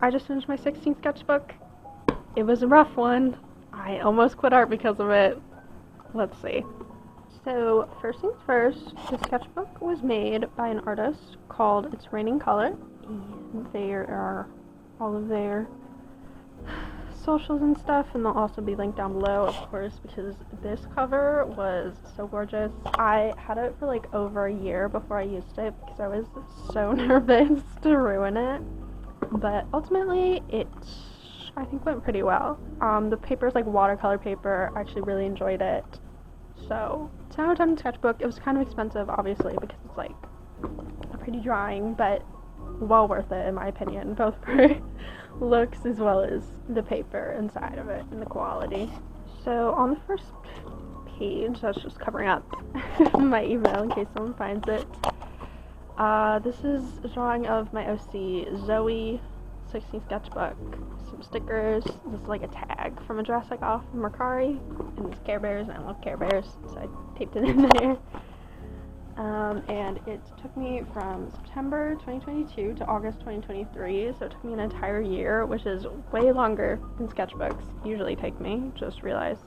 I just finished my 16th sketchbook. It was a rough one. I almost quit art because of it. Let's see. So, first things first, the sketchbook was made by an artist called It's Raining Color. And there are all of their socials and stuff, and they'll also be linked down below, of course, because this cover was so gorgeous. I had it for like over a year before I used it because I was so nervous to ruin it. But ultimately, it, I think, went pretty well. The paper is like watercolor paper. I actually really enjoyed it. So, 10 out of 10 sketchbook. It was kind of expensive, obviously, because it's like a pretty drawing, but well worth it in my opinion, both for looks as well as the paper inside of it and the quality. So, on the first page, that's just covering up my email in case someone finds it. This is a drawing of my OC, Zoe, 16 sketchbook, some stickers. This is like a tag from a dress I got from Mercari, and it's Care Bears, and I love Care Bears, so I taped it in there. And it took me from September 2022 to August 2023, so it took me an entire year, which is way longer than sketchbooks usually take me, just realized.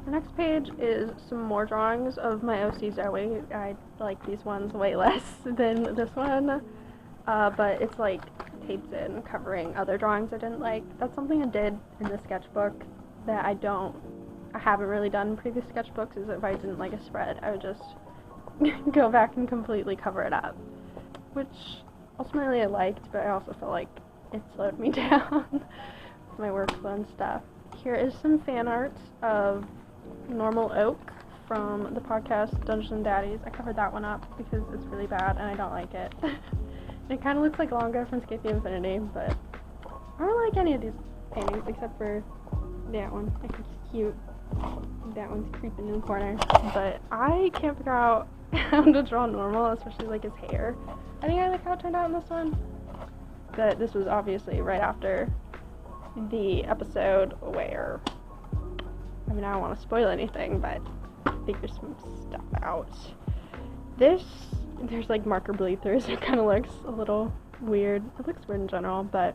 The next page is some more drawings of my OC Zoe. I like these ones way less than this one, but it's like taped in, covering other drawings I didn't like. That's something I did in the sketchbook that I haven't really done in previous sketchbooks, is if I didn't like a spread, I would just go back and completely cover it up, which ultimately I liked, but I also felt like it slowed me down with my workflow and stuff. Here is some fan art of Normal Oak from the podcast Dungeons & Daddies. I covered that one up because it's really bad and I don't like it. It kind of looks like Longa from Escape the Infinity, but I don't like any of these paintings except for that one. I think it's cute. That one's creeping in the corner, but I can't figure out how to draw Normal, especially like his hair. I think I like how it turned out in this one, but this was obviously right after the episode where, I mean, I don't want to spoil anything, but figure some stuff out. There's like marker bleed through, so it kind of looks a little weird. It looks weird in general, but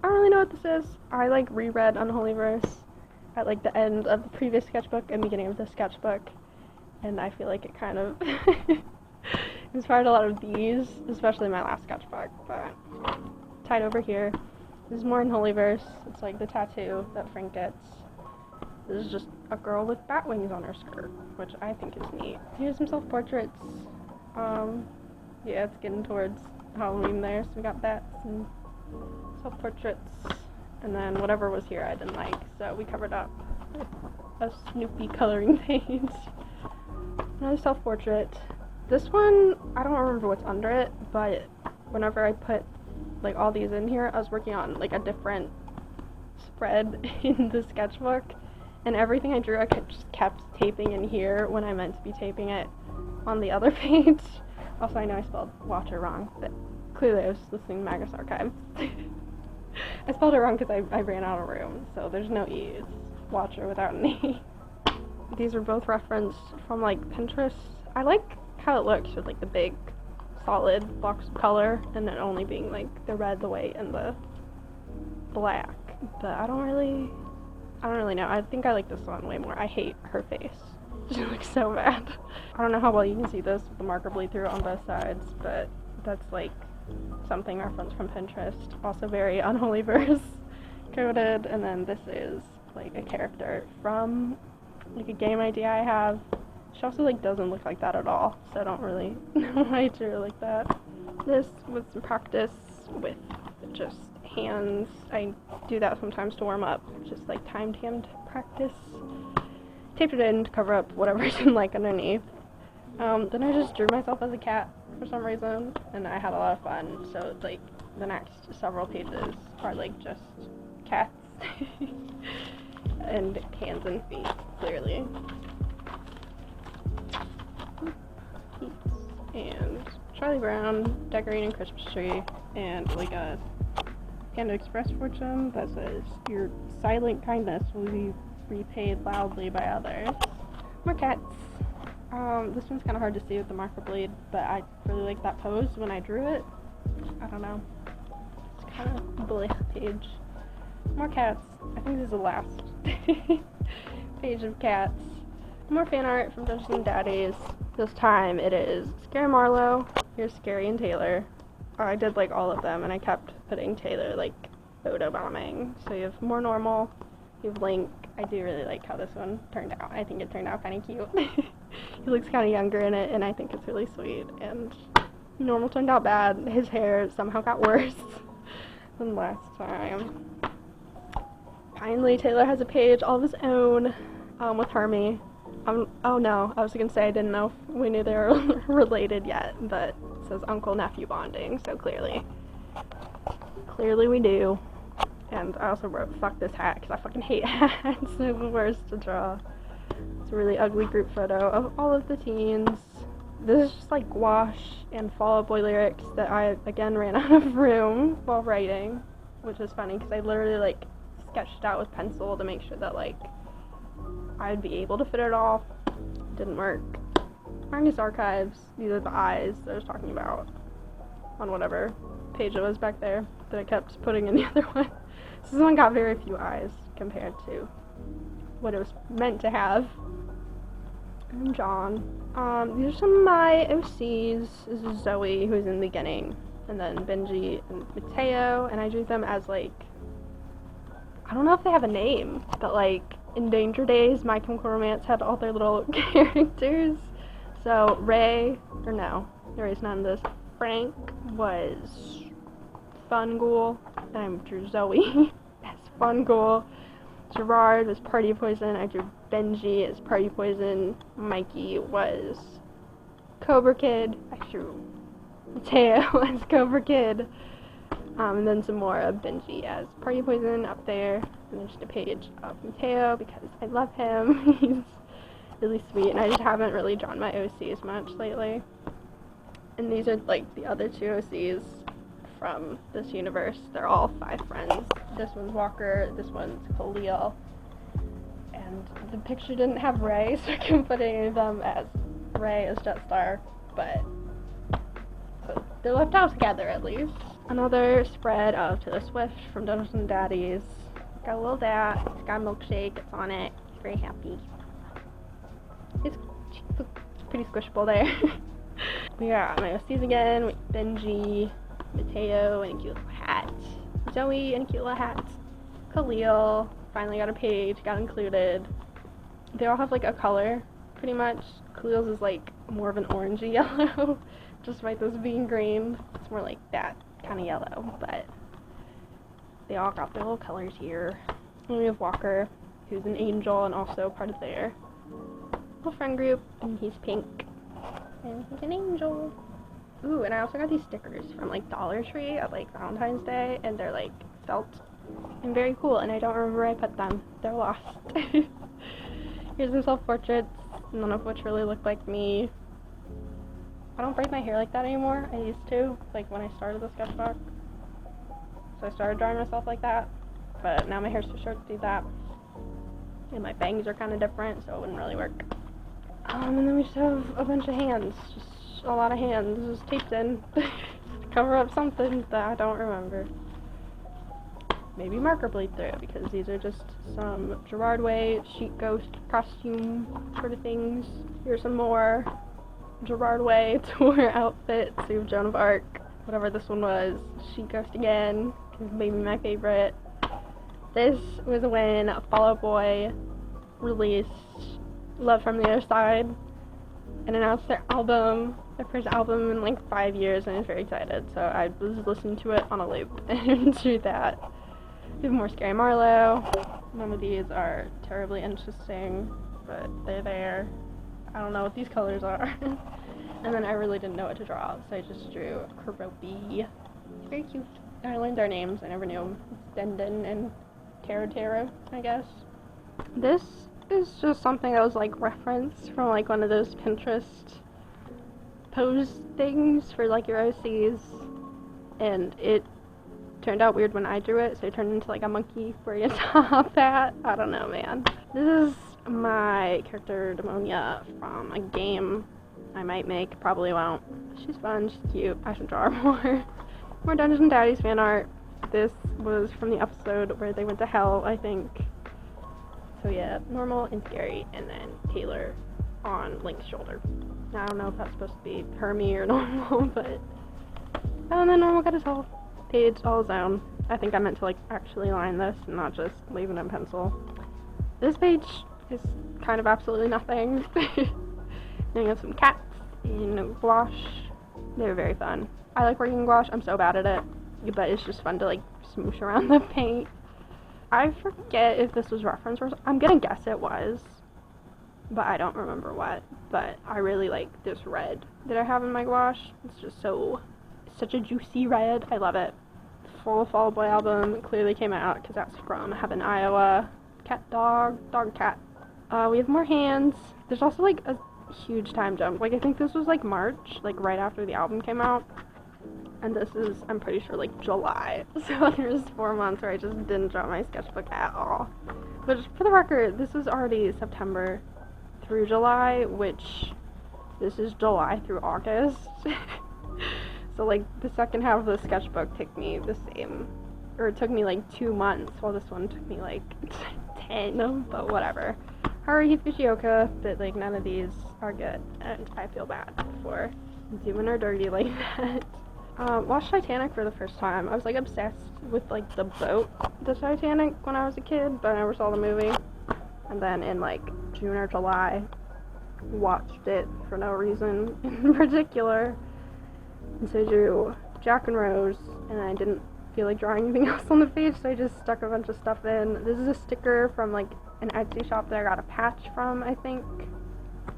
I don't really know what this is. I like reread Unholy Verse at like the end of the previous sketchbook and beginning of this sketchbook, and I feel like it kind of inspired a lot of these, especially my last sketchbook. But tied over here, this is more Unholy Verse. It's like the tattoo that Frank gets. This is just a girl with bat wings on her skirt, which I think is neat. Here's some self-portraits. Yeah, it's getting towards Halloween there, so we got bats and self-portraits. And then whatever was here I didn't like, so we covered up with a Snoopy coloring page. Another self-portrait. This one, I don't remember what's under it, but whenever I put like all these in here, I was working on like a different spread in the sketchbook, and everything I drew I just kept taping in here when I meant to be taping it on the other page. Also, I know I spelled Watcher wrong, but clearly I was listening to Magus Archives. I spelled it wrong because I ran out of room, so there's no E. It's Watcher without an E. These are both referenced from like Pinterest. I like how it looks with like the big solid blocks of color and then only being like the red, the white, and the black. But I don't really know. I think I like this one way more. I hate her face. She looks so bad. I don't know how well you can see this with the marker bleed through on both sides, but that's like something referenced from Pinterest. Also very Unholy Verse coded. And then this is like a character from like a game idea I have. She also like doesn't look like that at all, so I don't really know why I drew her like that. This was some practice with just hands. I do that sometimes to warm up, just like timed practice. Taped it in to cover up whatever I didn't like underneath. Then I just drew myself as a cat for some reason, and I had a lot of fun. So like the next several pages are like just cats and hands and feet, clearly. And Charlie Brown decorating a Christmas tree, and like a Panda Express fortune that says, "Your silent kindness will be repaid loudly by others." More cats. This one's kind of hard to see with the marker bleed, but I really like that pose when I drew it. I don't know. It's kind of Cool page. More cats. I think this is the last page of cats. More fan art from Daddies and Daddies. This time it is Scary Marlowe. Here's Scary and Taylor. I did like all of them, and I kept putting Taylor like photobombing. So you have more normal. You have Link. I do really like how this one turned out. I think it turned out kind of cute. He looks kind of younger in it, and I think it's really sweet. And normal turned out bad. His hair somehow got worse than last time. Finally, Taylor has a page all of his own with Hermie. Oh no, I was gonna say I didn't know if we knew they were related yet, but it says uncle-nephew bonding, so clearly we do. And I also wrote, fuck this hat, because I fucking hate hats. They're the worst to draw. It's a really ugly group photo of all of the teens. This is just like gouache and Fall Out Boy lyrics that I, again, ran out of room while writing, which is funny, because I literally, like, sketched out with pencil to make sure that, like, I'd be able to fit it all. Didn't work. Argus Archives, these are the eyes that I was talking about on whatever page it was back there that I kept putting in the other one. This one got very few eyes compared to what it was meant to have. And John. These are some of my OCs. This is Zoe, who's in the beginning, and then Benji and Mateo, and I drew them as, like, I don't know if they have a name, but, like, in Danger Days, My Chemical Romance had all their little characters. So Ray's not in this. Frank was Fun Ghoul, and I drew Zoe as Fun Ghoul. Gerard was Party Poison. I drew Benji as Party Poison. Mikey was Cobra Kid. I drew Mateo as Cobra Kid. And then some more of Benji as Party Poison up there. And then just a page of Mateo because I love him. He's really sweet, and I just haven't really drawn my OCs much lately. And these are like the other two OCs from this universe. They're all 5 friends. This one's Walker, this one's Khalil. And the picture didn't have Ray, so I couldn't put any of them as Ray as Jetstar, but they're left out together at least. Another spread of Taylor Swift from Daddies and Daddies. Got a little dat, it's got a milkshake, it's on it, it's very happy. It's pretty squishable there. We got my OCs again, with Benji, Mateo, and a cute little hat. Zoe, and a cute little hat. Khalil, finally got a page, got included. They all have like a color, pretty much. Khalil's is like more of an orangey yellow, despite this being green. It's more like that kind of yellow, but they all got their little colors here. And we have Walker, who's an angel and also part of their little friend group, and he's pink. And he's an angel. Ooh, and I also got these stickers from like Dollar Tree at like Valentine's Day, and they're like felt and very cool, and I don't remember where I put them. They're lost. Here's some self-portraits, none of which really look like me. I don't braid my hair like that anymore. I used to, like when I started the sketchbook. So I started drawing myself like that, but now my hair's too short to do that. And my bangs are kind of different, so it wouldn't really work. And then we just have a bunch of hands, just a lot of hands, just taped in to cover up something that I don't remember. Maybe marker bleed through, because these are just some Gerard Way sheet ghost costume sort of things. Here's some more Gerard Way tour outfits. We have Joan of Arc, whatever this one was, sheet ghost again, maybe my favorite. This was when Fall Out Boy released Love from the Other Side and announced their first album in like 5 years, and I was very excited, so I was listening to it on a loop and do that. We have more Scary Marlowe. None of these are terribly interesting, but they're there. I don't know what these colors are. And then I really didn't know what to draw, so I just drew Keroppi. It's very cute. I learned their names, I never knew them. It's Dendon and Taro, I guess. This is just something that was like referenced from like one of those Pinterest pose things for like your OCs, and it turned out weird when I drew it, so it turned into like a monkey wearing a top hat. I don't know, man. This is my character Demonia from a game I might make, probably won't. She's fun, she's cute, I should draw her more. More Daddies and Daddies fan art. This was from the episode where they went to hell, I think. So yeah, normal and scary, and then Taylor on Link's shoulder. I don't know if that's supposed to be Hermie or normal, but... And then normal got his whole page all his own. I think I meant to, like, actually line this and not just leave it in pencil. This page is kind of absolutely nothing. Then we have some cats in gouache. They're very fun. I like working in gouache. I'm so bad at it, but it's just fun to, like, smoosh around the paint. I forget if this was reference or I'm gonna guess it was, but I don't remember what. But I really like this red that I have in my gouache. It's just such a juicy red. I love it. Full Fall Boy album clearly came out because that's from Heaven, Iowa. Cat, dog, cat. We have more hands. There's also like a huge time jump. Like I think this was like March, like right after the album came out. And this is, I'm pretty sure, like July. So there's 4 months where I just didn't draw my sketchbook at all. But just for the record, this is already September through July, which this is July through August. So like the second half of the sketchbook took me the same, or it took me like 2 months, while this one took me like 10, but whatever. Haruhi Fushioka, but like none of these are good, and I feel bad for doing her dirty like that. Watched Titanic for the first time. I was like obsessed with like the boat, the Titanic, when I was a kid, but I never saw the movie. And then in like June or July, watched it for no reason in particular. And so I drew Jack and Rose, and I didn't feel like drawing anything else on the page, so I just stuck a bunch of stuff in. This is a sticker from like an Etsy shop that I got a patch from, I think.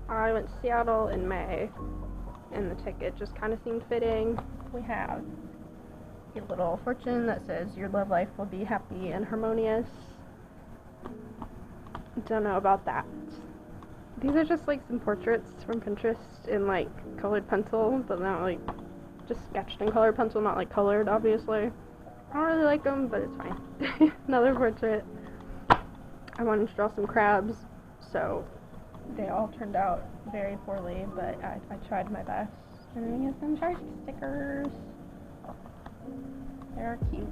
I went to Seattle in May, and the ticket just kind of seemed fitting. We have a little fortune that says your love life will be happy and harmonious. Don't know about that. These are just like some portraits from Pinterest in like colored pencil, but not like just sketched in colored pencil, not like colored, obviously. I don't really like them, but it's fine. Another portrait. I wanted to draw some crabs, so they all turned out very poorly, but I tried my best. And then we have some Sharpie stickers. They're cute.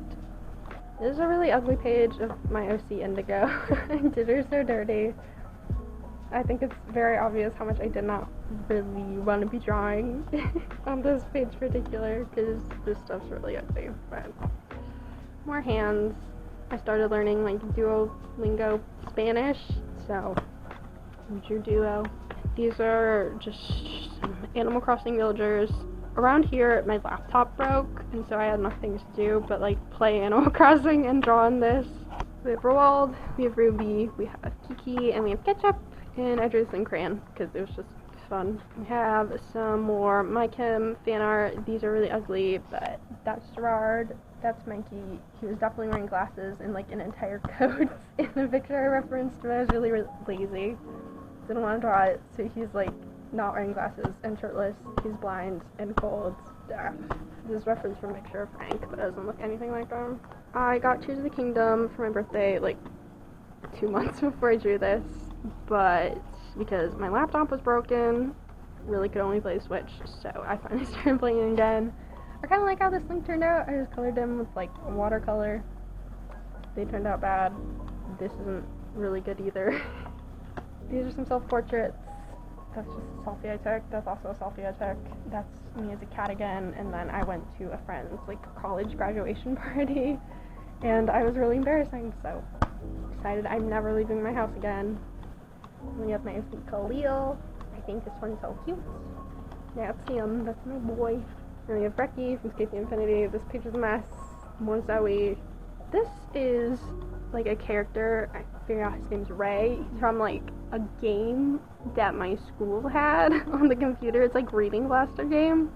This is a really ugly page of my OC Indigo. I did her so dirty. I think it's very obvious how much I did not really want to be drawing on this page in particular, because this stuff's really ugly. But more hands. I started learning like Duolingo Spanish, so I drew Duo. These are just some Animal Crossing villagers. Around here, my laptop broke, and so I had nothing to do but like play Animal Crossing and draw on this. We have Roald, we have Ruby, we have Kiki, and we have Ketchup. And I drew this in crayon because it was just fun. We have some more My Chem fan art. These are really ugly, but that's Gerard. That's Mikey. He was definitely wearing glasses and like an entire coat in the picture I referenced, but I was really lazy. Didn't want to draw it, so he's like not wearing glasses and shirtless. He's blind and cold. This is reference from a picture of Frank, but it doesn't look anything like him. I got Tears of the Kingdom for my birthday like 2 months before I drew this, but because my laptop was broken, really could only play Switch, so I finally started playing it again. I kind of like how this Link turned out. I just colored them with like watercolor. They turned out bad. This isn't really good either. These are some self-portraits. That's just a selfie I took. That's also a selfie I took. That's me as a cat again. And then I went to a friend's like college graduation party, and I was really embarrassing, so decided I'm never leaving my house again. And we have my Khalil. I think this one's so cute. That's him. That's my boy. And we have Brecky from Escape the Infinity. This page is a mess. More Zoe. This is like a character, I figured out his name's Ray. He's from like a game that my school had on the computer. It's like Reading Blaster game.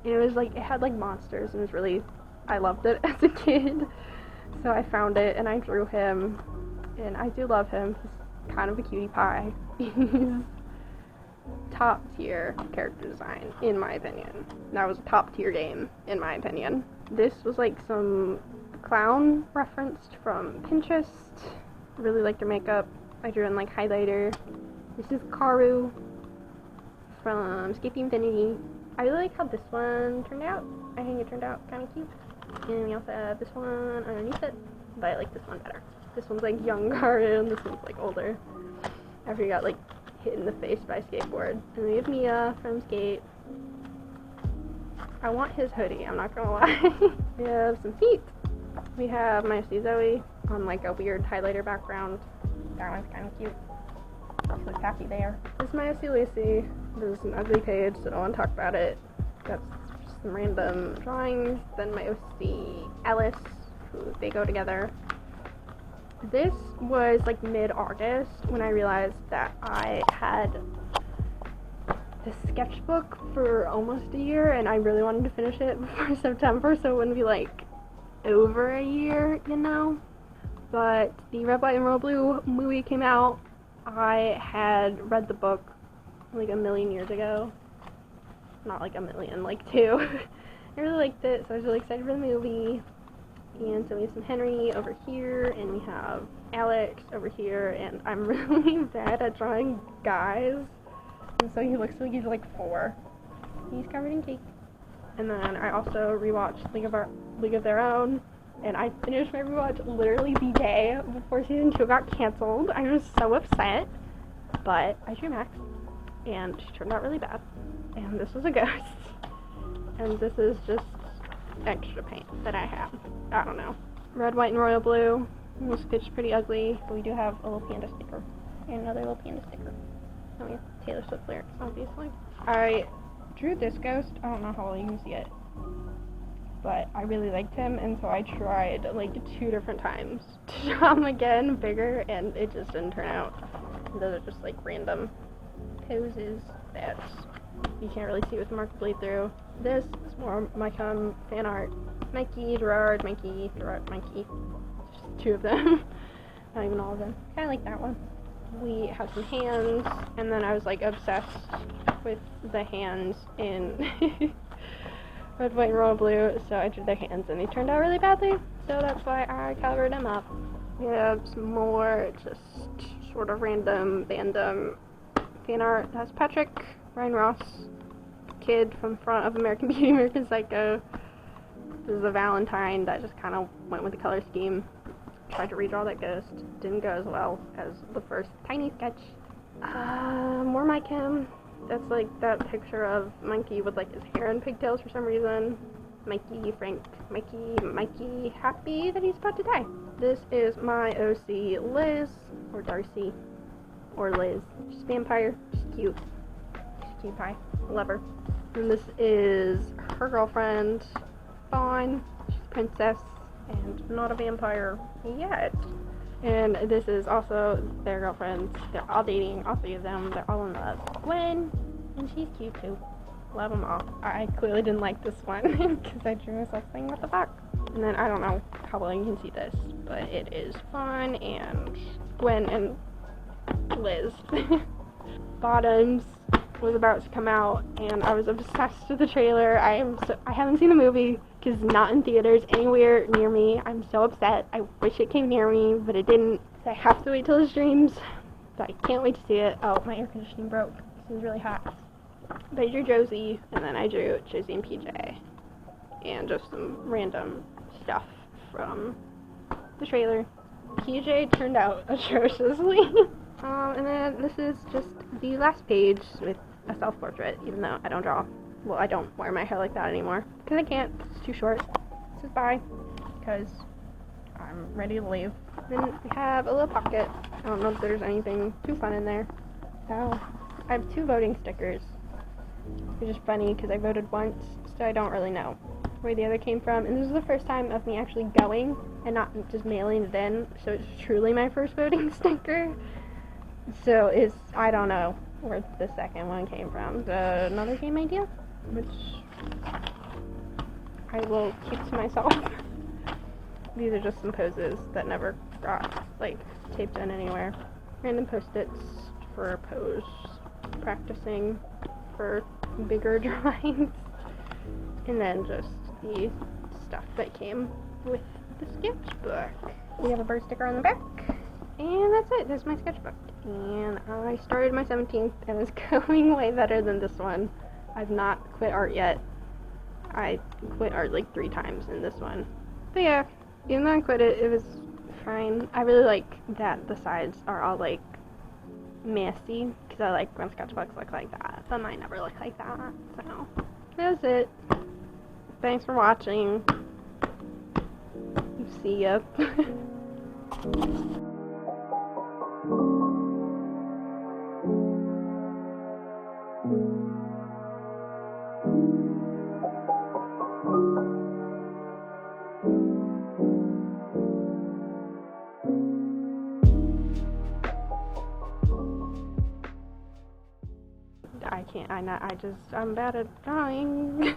And it was like, it had like monsters, and it was really, I loved it as a kid. So I found it and I drew him. And I do love him. He's kind of a cutie pie. He's top tier character design, in my opinion. That was a top tier game, in my opinion. This was like some clown referenced from Pinterest. Really liked her makeup. I drew in like highlighter. This is Karu from Escape the Infinity. I really like how this one turned out. I think it turned out kind of cute. And we also have this one underneath it, but I like this one better. This one's like younger and this one's like older. After he got like hit in the face by a skateboard. And we have Mia from Skate. I want his hoodie, I'm not gonna lie. We have some feet. We have my Zoe on like a weird highlighter background. That one's kind of cute. She looks happy there. This is my Lucy. This is an ugly page, so don't want to talk about it. That's just some random drawings. Then my OC Alice, who they go together. This was like mid-August when I realized that I had the sketchbook for almost a year and I really wanted to finish it before September, so it wouldn't be like over a year, you know? But the Red, White, and Royal Blue movie came out. I had read the book like a million years ago. Not like a million, like 2. I really liked it, so I was really excited for the movie. And so we have some Henry over here, and we have Alex over here, and I'm really bad at drawing guys. And so he looks like he's like 4. He's covered in cake. And then I also rewatched League of Their Own, and I finished my rewatch literally the day before season 2 got canceled. I was so upset, but I drew Max, and she turned out really bad. And this was a ghost, and this is just extra paint that I have. I don't know. Red, White, and Royal Blue. This stitch pretty ugly, but we do have a little panda sticker and another little panda sticker. And we have Taylor Swift lyrics, obviously. I drew this ghost. I don't know how well you can see it, but I really liked him, and so I tried like 2 different times to draw him again bigger, and it just didn't turn out. Those are just like random poses that you can't really see with the marker blade through. This is more my fan art. Mikey, Gerard, Mikey, Gerard, Mikey. Just 2 of them. Not even all of them. Kind of like that one. We have some hands, and then I was like obsessed with the hands in Red, White, and Royal Blue, so I drew their hands, and they turned out really badly, so that's why I covered them up. We have some more just sort of random fan art. That's Patrick, Ryan Ross, kid from front of American Beauty, American Psycho. This is a Valentine that just kind of went with the color scheme. Tried to redraw that ghost. Didn't go as well as the first tiny sketch. More my Kim. That's like that picture of Mikey with like his hair in pigtails for some reason. Mikey, Frank, Mikey, happy that he's about to die. This is my OC Liz, or Darcy, or Liz. She's a vampire. She's cute. She's a cute pie. Love her. And this is her girlfriend, Fawn. She's a princess and not a vampire yet. And this is also their girlfriends. They're all dating, all 3 of them. They're all in love. Gwen, and she's cute too. Love them all. I clearly didn't like this one because I drew myself saying what the fuck. And then I don't know how well you can see this, but it is Fawn and Gwen and Liz. Bottoms was about to come out, and I was obsessed with the trailer. I haven't seen the movie because it's not in theaters anywhere near me. I'm so upset. I wish it came near me, but it didn't. So I have to wait till it streams. So I can't wait to see it. Oh, my air conditioning broke. This is really hot. But I drew Josie, and then I drew Josie and PJ, and just some random stuff from the trailer. PJ turned out atrociously. And then this is just the last page with a self-portrait, even though I don't draw. Well, I don't wear my hair like that anymore, because I can't. It's too short. It says bye, because I'm ready to leave. Then we have a little pocket. I don't know if there's anything too fun in there. So, I have 2 voting stickers, which is funny, because I voted once, so I don't really know where the other came from. And this is the first time of me actually going, and not just mailing it in, so it's truly my first voting sticker. So I don't know where the second one came from. Another game idea, which I will keep to myself. These are just some poses that never got like taped in anywhere. Random post-its for pose practicing for bigger drawings. And then just the stuff that came with the sketchbook. We have a bird sticker on the back. And that's it. There's my sketchbook. And I started my 17th, and it's going way better than this one. I've not quit art yet. I quit art like 3 times in this one. But yeah, even though I quit it, it was fine. I really like that the sides are all like messy, because I like when sketchbooks look like that, but mine never look like that. So that's it. Thanks for watching. See ya. I'm bad at drawing.